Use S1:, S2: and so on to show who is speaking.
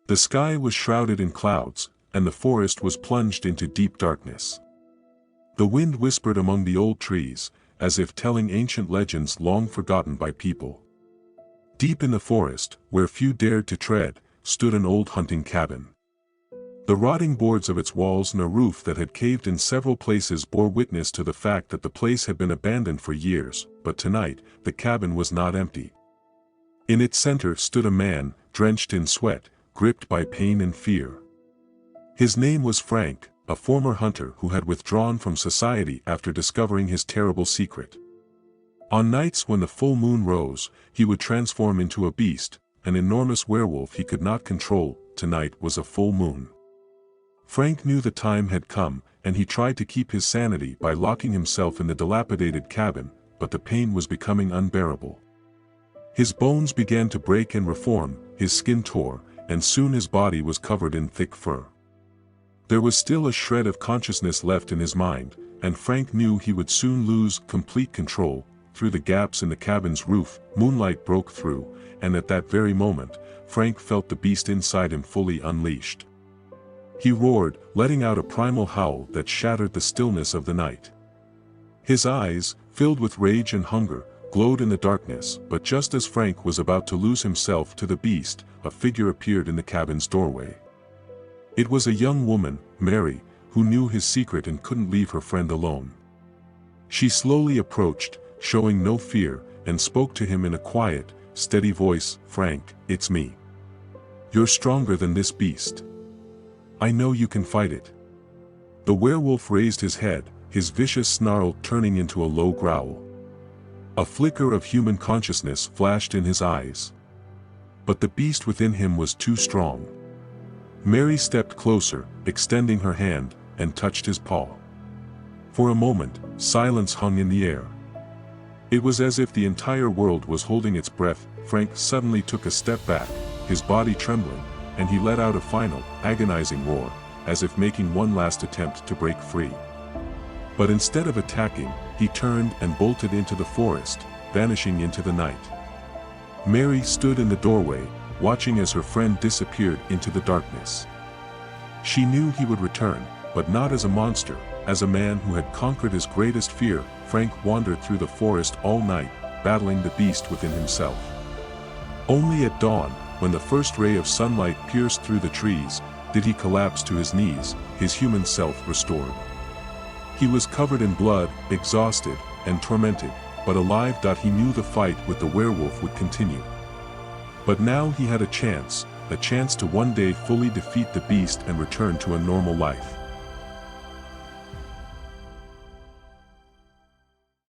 S1: The sky was shrouded in clouds, and the forest was plunged into deep darkness. The wind whispered among the old trees, as if telling ancient legends long forgotten by people. Deep in the forest, where few dared to tread, stood an old hunting cabin. The rotting boards of its walls and a roof that had caved in several places bore witness to the fact that the place had been abandoned for years, but tonight, the cabin was not empty. In its center stood a man, drenched in sweat, gripped by pain and fear. His name was Frank, a former hunter who had withdrawn from society after discovering his terrible secret. On nights when the full moon rose, he would transform into a beast, an enormous werewolf he could not control. Tonight was a full moon. Frank knew the time had come, and he tried to keep his sanity by locking himself in the dilapidated cabin, but the pain was becoming unbearable. His bones began to break and reform, his skin tore, and soon his body was covered in thick fur. There was still a shred of consciousness left in his mind, and Frank knew he would soon lose complete control. Through the gaps in the cabin's roof, moonlight broke through, and at that very moment, Frank felt the beast inside him fully unleashed. He roared, letting out a primal howl that shattered the stillness of the night. His eyes, filled with rage and hunger, glowed in the darkness, but just as Frank was about to lose himself to the beast, a figure appeared in the cabin's doorway. It was a young woman, Mary, who knew his secret and couldn't leave her friend alone. She slowly approached, showing no fear, and spoke to him in a quiet, steady voice. "Frank, it's me. You're stronger than this beast. I know you can fight it." The werewolf raised his head, his vicious snarl turning into a low growl. A flicker of human consciousness flashed in his eyes. But the beast within him was too strong. Mary stepped closer, extending her hand, and touched his paw. For a moment, silence hung in the air. It was as if the entire world was holding its breath. Frank suddenly took a step back, his body trembling, and he let out a final, agonizing roar, as if making one last attempt to break free. But instead of attacking, he turned and bolted into the forest, vanishing into the night. Mary stood in the doorway, watching as her friend disappeared into the darkness. She knew he would return, but not as a monster, as a man who had conquered his greatest fear. Frank wandered through the forest all night, battling the beast within himself. Only at dawn, when the first ray of sunlight pierced through the trees, did he collapse to his knees, his human self restored. He was covered in blood, exhausted, and tormented, but alive. He knew the fight with the werewolf would continue. But now he had a chance to one day fully defeat the beast and return to a normal life.